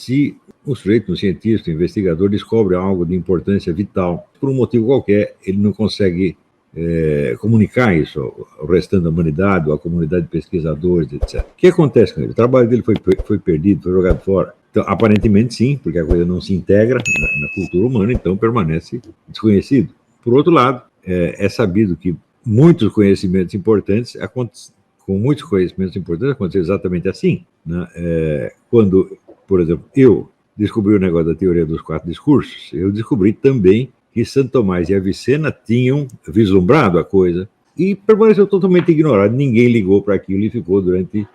se um sujeito, um cientista, um investigador, descobre algo de importância vital, por um motivo qualquer, ele não consegue comunicar isso ao restante da humanidade, ou à comunidade de pesquisadores, etc. O que acontece com ele? O trabalho dele foi perdido, foi jogado fora. Então, aparentemente sim, porque a coisa não se integra na cultura humana, então permanece desconhecido. Por outro lado, é sabido que muitos conhecimentos importantes aconteceu exatamente assim, né? Quando, por exemplo, eu descobri o negócio da teoria dos 4 discursos, eu descobri também que Santo Tomás e Avicena tinham vislumbrado a coisa e permaneceu totalmente ignorado. Ninguém ligou para aquilo e ficou durante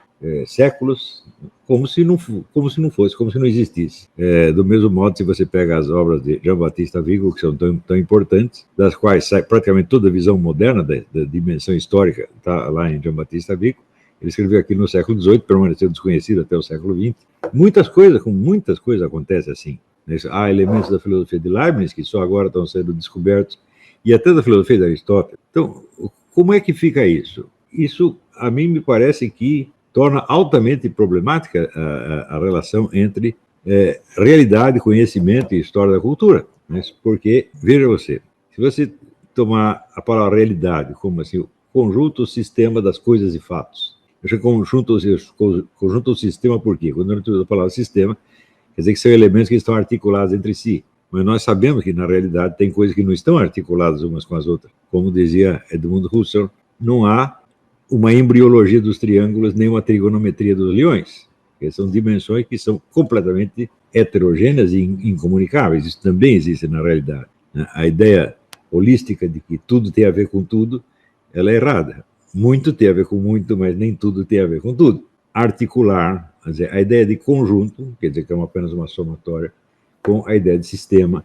séculos como se não fosse, como se não existisse. Do mesmo modo, se você pega as obras de Giambattista Vico, que são tão importantes, das quais sai praticamente toda a visão moderna da dimensão histórica, está lá em Giambattista Vico. Ele escreveu aqui no século XVIII, permaneceu desconhecido até o século XX. Muitas coisas acontecem assim. Há elementos da filosofia de Leibniz que só agora estão sendo descobertos, e até da filosofia de Aristóteles. Então, como é que fica isso? Isso, a mim, me parece que torna altamente problemática a relação entre realidade, conhecimento e história da cultura. Porque, veja você, se você tomar a palavra realidade como assim, o conjunto, o sistema das coisas e fatos. Eu chamo conjunto ou sistema por quê? Quando eu utilizo a palavra sistema, quer dizer que são elementos que estão articulados entre si. Mas nós sabemos que, na realidade, tem coisas que não estão articuladas umas com as outras. Como dizia Edmund Husserl, não há uma embriologia dos triângulos nem uma trigonometria dos leões. São dimensões que são completamente heterogêneas e incomunicáveis. Isso também existe na realidade. A ideia holística de que tudo tem a ver com tudo, ela é errada. Muito tem a ver com muito, mas nem tudo tem a ver com tudo. Articular, quer dizer, a ideia de conjunto, quer dizer que é apenas uma somatória, com a ideia de sistema,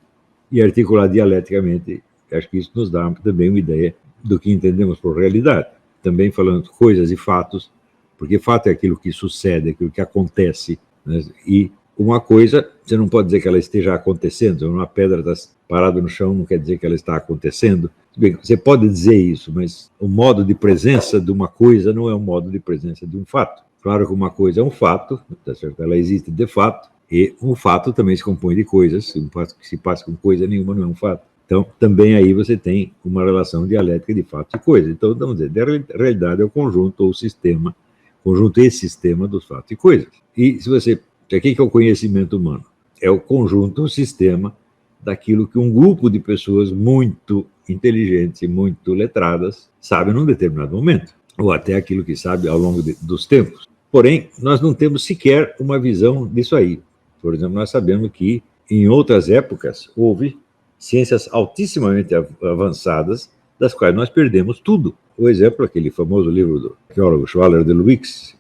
e articular dialeticamente, acho que isso nos dá também uma ideia do que entendemos por realidade. Também falando coisas e fatos, porque fato é aquilo que sucede, aquilo que acontece, né? E uma coisa, você não pode dizer que ela esteja acontecendo, uma pedra está parada no chão não quer dizer que ela está acontecendo. Bem, você pode dizer isso, mas o modo de presença de uma coisa não é o modo de presença de um fato. Claro que uma coisa é um fato, tá certo? Ela existe de fato, e um fato também se compõe de coisas, um fato que se passa com coisa nenhuma não é um fato. Então, também aí você tem uma relação dialética de fato e coisa. Então, vamos dizer, a realidade é o conjunto ou sistema, conjunto e sistema dos fatos e coisas. E se você... O que é o conhecimento humano? É o conjunto, o sistema daquilo que um grupo de pessoas muito inteligentes e muito letradas sabe num determinado momento, ou até aquilo que sabe ao longo dos tempos. Porém, nós não temos sequer uma visão disso aí. Por exemplo, nós sabemos que em outras épocas houve ciências altissimamente avançadas, das quais nós perdemos tudo. O exemplo, aquele famoso livro do arqueólogo Schwaller de Luix,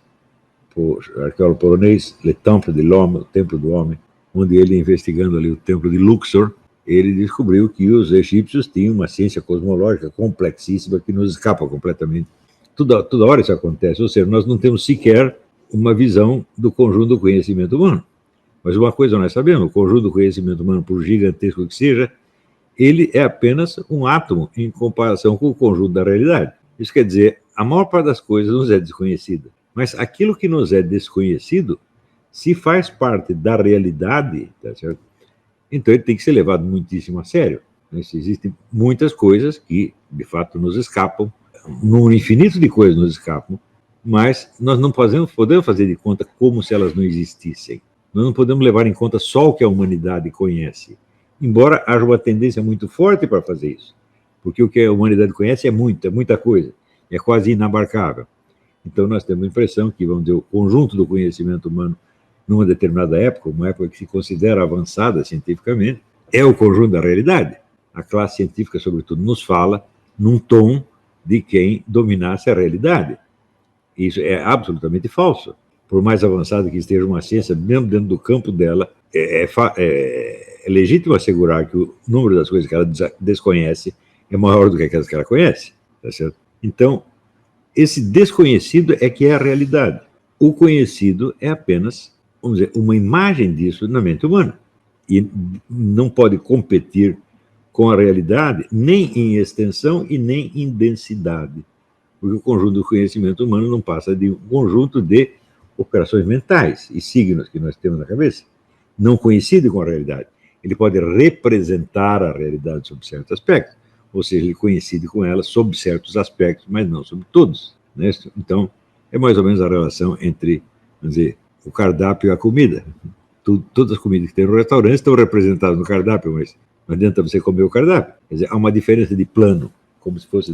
o arqueólogo polonês, Le Temple de l'Homme, o Templo do Homem, onde ele, investigando ali o Templo de Luxor, ele descobriu que os egípcios tinham uma ciência cosmológica complexíssima que nos escapa completamente. Toda hora isso acontece, ou seja, nós não temos sequer uma visão do conjunto do conhecimento humano. Mas uma coisa nós sabemos, o conjunto do conhecimento humano, por gigantesco que seja, ele é apenas um átomo em comparação com o conjunto da realidade. Isso quer dizer, a maior parte das coisas nos é desconhecida. Mas aquilo que nos é desconhecido, se faz parte da realidade, tá certo? Então ele tem que ser levado muitíssimo a sério. Existem muitas coisas que, de fato, nos escapam, num infinito de coisas nos escapam, mas nós não podemos fazer de conta como se elas não existissem. Nós não podemos levar em conta só o que a humanidade conhece, embora haja uma tendência muito forte para fazer isso, porque o que a humanidade conhece é muita coisa, é quase inabarcável. Então nós temos a impressão que, vamos dizer, o conjunto do conhecimento humano numa determinada época, uma época que se considera avançada cientificamente, é o conjunto da realidade. A classe científica, sobretudo, nos fala num tom de quem dominasse a realidade. Isso é absolutamente falso. Por mais avançada que esteja uma ciência, mesmo dentro do campo dela, é legítimo assegurar que o número das coisas que ela desconhece é maior do que aquelas que ela conhece. Tá certo? Então, esse desconhecido é que é a realidade. O conhecido é apenas, vamos dizer, uma imagem disso na mente humana. E não pode competir com a realidade nem em extensão e nem em densidade. Porque o conjunto do conhecimento humano não passa de um conjunto de operações mentais e signos que nós temos na cabeça. não coincide com a realidade. Ele pode representar a realidade sob certos aspectos, ou seja, ele coincide com ela sob certos aspectos, mas não sob todos. Né? Então, é mais ou menos a relação entre, vamos dizer, o cardápio e a comida. Todas as comidas que tem no restaurante estão representadas no cardápio, mas não adianta você comer o cardápio. Quer dizer, há uma diferença de plano, como se fosse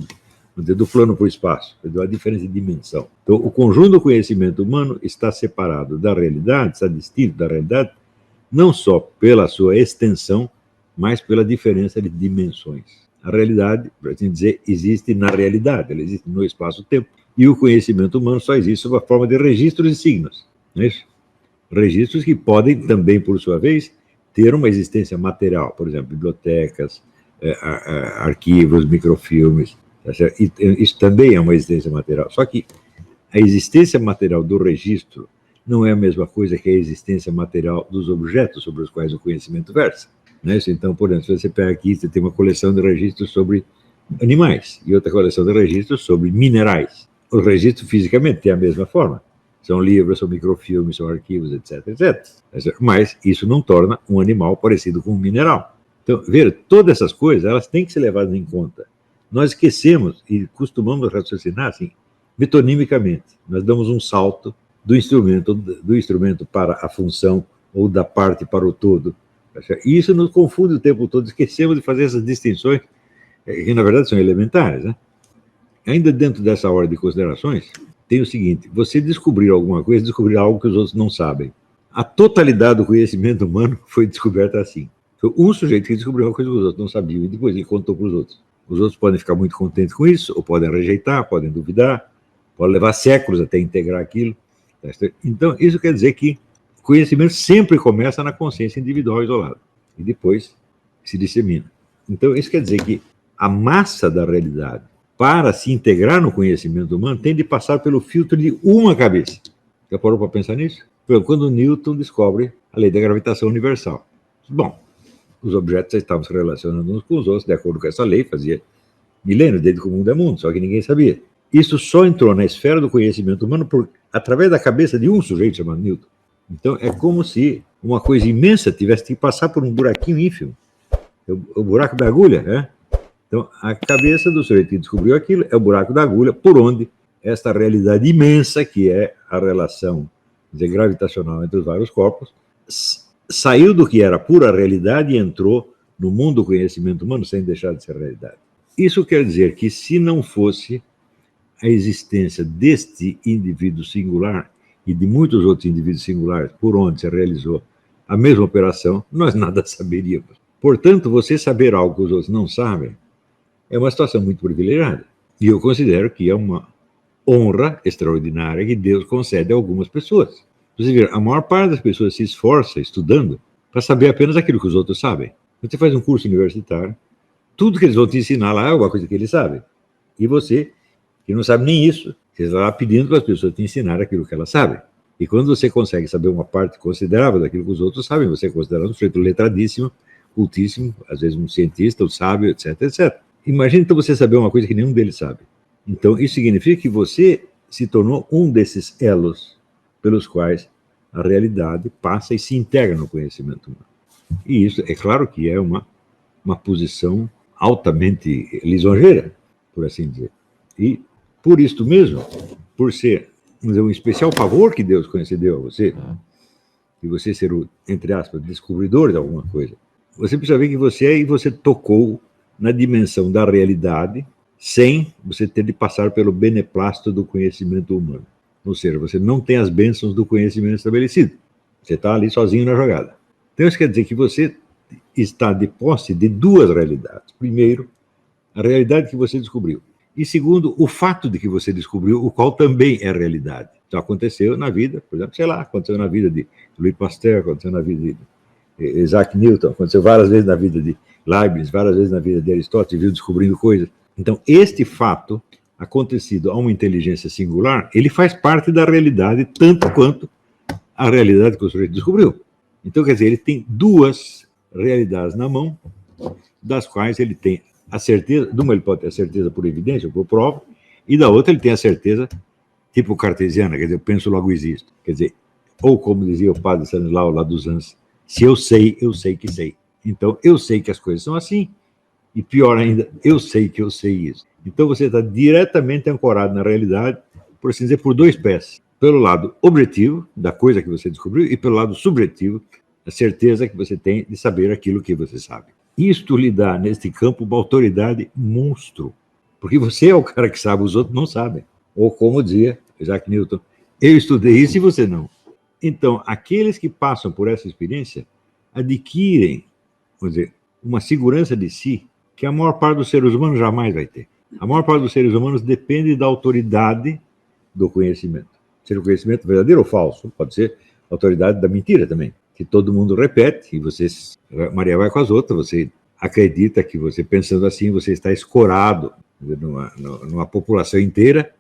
do plano para o espaço, há uma diferença de dimensão. Então, o conjunto do conhecimento humano está separado da realidade, está distinto da realidade, não só pela sua extensão, mas pela diferença de dimensões. A realidade, para assim dizer, existe na realidade, ela existe no espaço-tempo, e o conhecimento humano só existe sob a forma de registros e signos, não é isso? Registros que podem também, por sua vez, ter uma existência material, por exemplo, bibliotecas, arquivos, microfilmes, tá certo? E isso também é uma existência material. Só que a existência material do registro não é a mesma coisa que a existência material dos objetos sobre os quais o conhecimento versa. Né? Então, por exemplo, se você pega aqui, você tem uma coleção de registros sobre animais e outra coleção de registros sobre minerais. O registro fisicamente tem a mesma forma. São livros, são microfilmes, são arquivos, etc, etc. Mas isso não torna um animal parecido com um mineral. Então, ver, todas essas coisas, elas têm que ser levadas em conta. Nós esquecemos e costumamos raciocinar assim, metonimicamente. Nós damos um salto do instrumento para a função ou da parte para o todo. E isso nos confunde o tempo todo. Esquecemos de fazer essas distinções, que na verdade são elementares. Né? Ainda dentro dessa ordem de considerações, tem o seguinte: você descobrir alguma coisa, descobrir algo que os outros não sabem. A totalidade do conhecimento humano foi descoberta assim. Foi um sujeito que descobriu uma coisa que os outros não sabiam e depois ele contou para os outros. Os outros podem ficar muito contentes com isso, ou podem rejeitar, podem duvidar, pode levar séculos até integrar aquilo. Então, isso quer dizer que o conhecimento sempre começa na consciência individual isolada e depois se dissemina. Então, isso quer dizer que a massa da realidade, para se integrar no conhecimento humano, tem de passar pelo filtro de uma cabeça. Já parou para pensar nisso? Quando Newton descobre a lei da gravitação universal. Bom, os objetos já estavam se relacionando uns com os outros, de acordo com essa lei, fazia milênios, desde que o mundo é mundo, só que ninguém sabia. Isso só entrou na esfera do conhecimento humano através da cabeça de um sujeito chamado Newton. Então, é como se uma coisa imensa tivesse que passar por um buraquinho ínfimo. O buraco da agulha, né? Então, a cabeça do sujeito que descobriu aquilo é o buraco da agulha, por onde esta realidade imensa, que é a relação gravitacional entre os vários corpos, saiu do que era pura realidade e entrou no mundo do conhecimento humano sem deixar de ser realidade. Isso quer dizer que, se não fosse a existência deste indivíduo singular e de muitos outros indivíduos singulares por onde se realizou a mesma operação, nós nada saberíamos. Portanto, você saber algo que os outros não sabem é uma situação muito privilegiada. E eu considero que é uma honra extraordinária que Deus concede a algumas pessoas. Você vê, a maior parte das pessoas se esforça estudando para saber apenas aquilo que os outros sabem. Você faz um curso universitário, tudo que eles vão te ensinar lá é alguma coisa que eles sabem. E você, que não sabe nem isso, você está lá pedindo para as pessoas te ensinar aquilo que elas sabem. E quando você consegue saber uma parte considerável daquilo que os outros sabem, você é considerado um sujeito letradíssimo, cultíssimo, às vezes um cientista, um sábio, etc, etc. Imagina então você saber uma coisa que nenhum deles sabe. Então, isso significa que você se tornou um desses elos pelos quais a realidade passa e se integra no conhecimento humano. E isso, é claro que é uma posição altamente lisonjeira, por assim dizer. E, por isto mesmo, por ser, vamos dizer, um especial favor que Deus concedeu a você, de você ser o, entre aspas, descobridor de alguma coisa, você precisa ver que você é e você tocou na dimensão da realidade sem você ter de passar pelo beneplácito do conhecimento humano. Ou seja, você não tem as bênçãos do conhecimento estabelecido. Você está ali sozinho na jogada. Então, isso quer dizer que você está de posse de duas realidades. Primeiro, a realidade que você descobriu. E segundo, o fato de que você descobriu, o qual também é realidade. Então, aconteceu na vida, por exemplo, sei lá, aconteceu na vida de Louis Pasteur, aconteceu na vida de Isaac Newton, aconteceu várias vezes na vida de Leibniz, várias vezes na vida de Aristóteles, viu descobrindo coisas. Então, este fato acontecido a uma inteligência singular, ele faz parte da realidade tanto quanto a realidade que o sujeito descobriu. Então, quer dizer, ele tem duas realidades na mão, das quais ele tem a certeza, de uma ele pode ter a certeza por evidência, por prova, e da outra ele tem a certeza tipo cartesiana, quer dizer, eu penso, logo existo. Quer dizer, ou como dizia o padre Stanislau lá dos Anjos, Se eu sei que sei. Então, eu sei que as coisas são assim, e pior ainda, eu sei que eu sei isso. Então, você está diretamente ancorado na realidade, por assim dizer, por dois pés. Pelo lado objetivo da coisa que você descobriu e pelo lado subjetivo, a certeza que você tem de saber aquilo que você sabe. Isto lhe dá, neste campo, uma autoridade monstro, porque você é o cara que sabe, os outros não sabem. Ou como dizia Isaac Newton, eu estudei isso e você não. Então, aqueles que passam por essa experiência adquirem, vamos dizer, uma segurança de si que a maior parte dos seres humanos jamais vai ter. A maior parte dos seres humanos depende da autoridade do conhecimento. Seja o conhecimento verdadeiro ou falso, pode ser a autoridade da mentira também, que todo mundo repete e você, Maria vai com as outras, você acredita que você, pensando assim, você está escorado numa população inteira,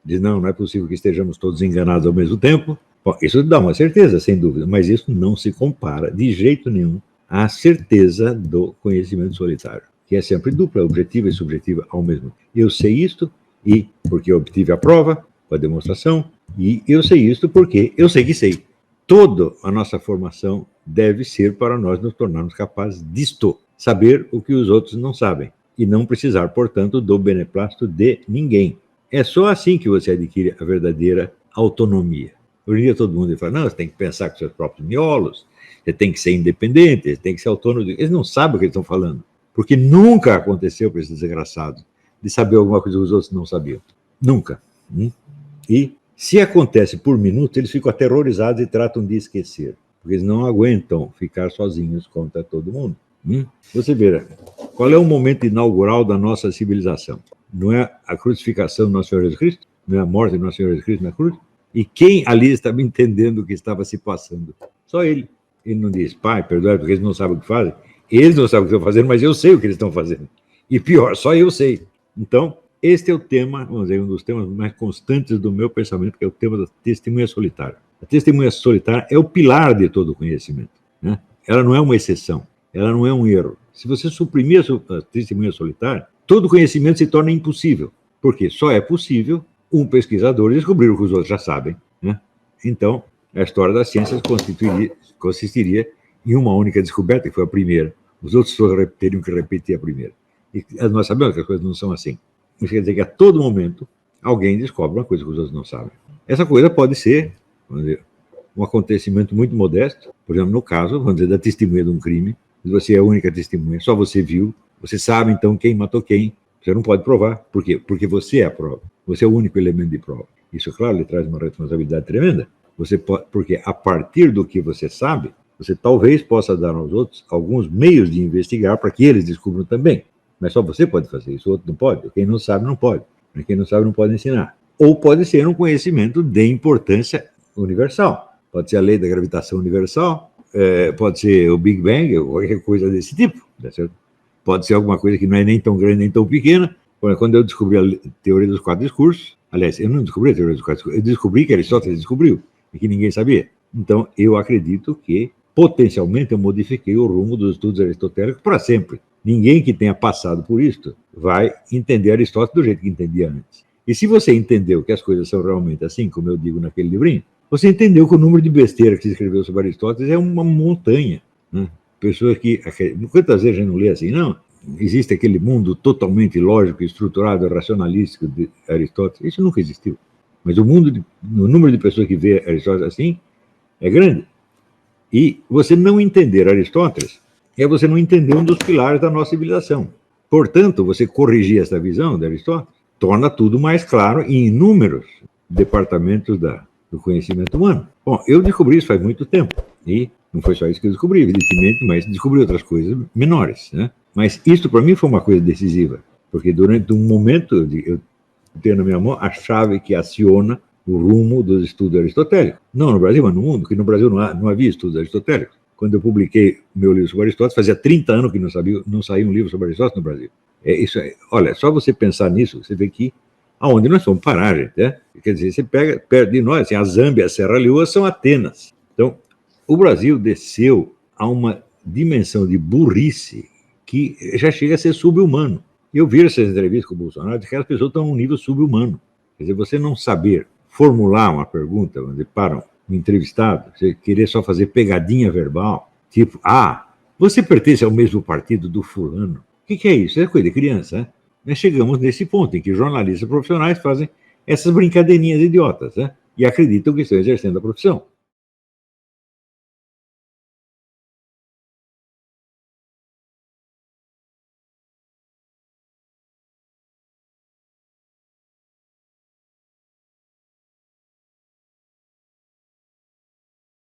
diz, não é possível que estejamos todos enganados ao mesmo tempo. Bom, isso dá uma certeza, sem dúvida, mas isso não se compara de jeito nenhum à certeza do conhecimento solitário, que é sempre dupla, objetiva e subjetiva ao mesmo tempo. Eu sei isto, e porque eu obtive a prova, a demonstração, e eu sei isto porque eu sei que sei. Toda a nossa formação deve ser para nós nos tornarmos capazes disto, saber o que os outros não sabem, e não precisar, portanto, do beneplácito de ninguém. É só assim que você adquire a verdadeira autonomia. Hoje em dia todo mundo fala, não, você tem que pensar com seus próprios miolos, você tem que ser independente, você tem que ser autônomo. Eles não sabem o que eles estão falando, porque nunca aconteceu para esses desgraçados de saber alguma coisa que os outros não sabiam. Nunca. E se acontece por minuto, eles ficam aterrorizados e tratam de esquecer, porque eles não aguentam ficar sozinhos contra todo mundo. Você vê, qual é o momento inaugural da nossa civilização? Não é a crucificação do nosso Senhor Jesus Cristo? Não é a morte do nosso Senhor Jesus Cristo na cruz? E quem ali estava entendendo o que estava se passando? Só ele. Ele não diz, pai, perdoe, porque eles não sabem o que fazem. Eles não sabem o que estão fazendo, mas eu sei o que eles estão fazendo. E pior, só eu sei. Então, este é o tema, vamos dizer, um dos temas mais constantes do meu pensamento, que é o tema da testemunha solitária. A testemunha solitária é o pilar de todo o conhecimento, né? Ela não é uma exceção, ela não é um erro. Se você suprimir a testemunha solitária, todo conhecimento se torna impossível, porque só é possível um pesquisador descobrir o que os outros já sabem, né? Então, a história das ciências consistiria em uma única descoberta, que foi a primeira. Os outros só teriam que repetir a primeira. E nós sabemos que as coisas não são assim. Isso quer dizer que a todo momento alguém descobre uma coisa que os outros não sabem. Essa coisa pode ser, vamos dizer, um acontecimento muito modesto, por exemplo, no caso, vamos dizer, da testemunha de um crime. Você é a única testemunha, só você viu, você sabe então quem matou quem. Você não pode provar. Por quê? Porque você é a prova. Você é o único elemento de prova. Isso, claro, lhe traz uma responsabilidade tremenda. Você pode, porque a partir do que você sabe, você talvez possa dar aos outros alguns meios de investigar para que eles descubram também. Mas só você pode fazer isso, o outro não pode. Quem não sabe, não pode. Quem não sabe, não pode ensinar. Ou pode ser um conhecimento de importância universal. Pode ser a lei da gravitação universal, pode ser o Big Bang, ou qualquer coisa desse tipo. Tá certo? Pode ser alguma coisa que não é nem tão grande, nem tão pequena. Quando eu descobri a teoria dos quatro discursos, aliás, eu não descobri a teoria dos quatro discursos, eu descobri que Aristóteles descobriu, e que ninguém sabia. Então, eu acredito que, potencialmente, eu modifiquei o rumo dos estudos aristotélicos para sempre. Ninguém que tenha passado por isto vai entender Aristóteles do jeito que entendia antes. E se você entendeu que as coisas são realmente assim, como eu digo naquele livrinho, você entendeu que o número de besteira que se escreveu sobre Aristóteles é uma montanha, né? Pessoas que... Quantas vezes a gente não lê assim? Não, existe aquele mundo totalmente lógico, estruturado, racionalístico de Aristóteles. Isso nunca existiu. Mas o número de pessoas que vê Aristóteles assim é grande. E você não entender Aristóteles é você não entender um dos pilares da nossa civilização. Portanto, você corrigir essa visão de Aristóteles torna tudo mais claro em inúmeros departamentos do conhecimento humano. Bom, eu descobri isso faz muito tempo. E não foi só isso que eu descobri, evidentemente, mas descobri outras coisas menores, né? Mas isso, para mim, foi uma coisa decisiva. Porque durante um momento, eu tenho na minha mão a chave que aciona o rumo dos estudos aristotélicos. Não no Brasil, mas no mundo, porque no Brasil não havia estudos aristotélicos. Quando eu publiquei meu livro sobre Aristóteles, fazia 30 anos que não saía um livro sobre Aristóteles no Brasil. Olha, só você pensar nisso, você vê que aonde nós vamos parar, gente, né? Quer dizer, você pega perto de nós, assim, a Zâmbia, a Serra Leoa são Atenas. Então, o Brasil desceu a uma dimensão de burrice que já chega a ser sub-humano. Eu vi essas entrevistas com o Bolsonaro, que as pessoas estão a um nível sub-humano. Quer dizer, você não saber formular uma pergunta para um entrevistado, você querer só fazer pegadinha verbal, Tipo, você pertence ao mesmo partido do fulano. O que é isso? É coisa de criança, né? Nós chegamos nesse ponto em que jornalistas profissionais fazem essas brincadeirinhas idiotas, né? E acreditam que estão exercendo a profissão.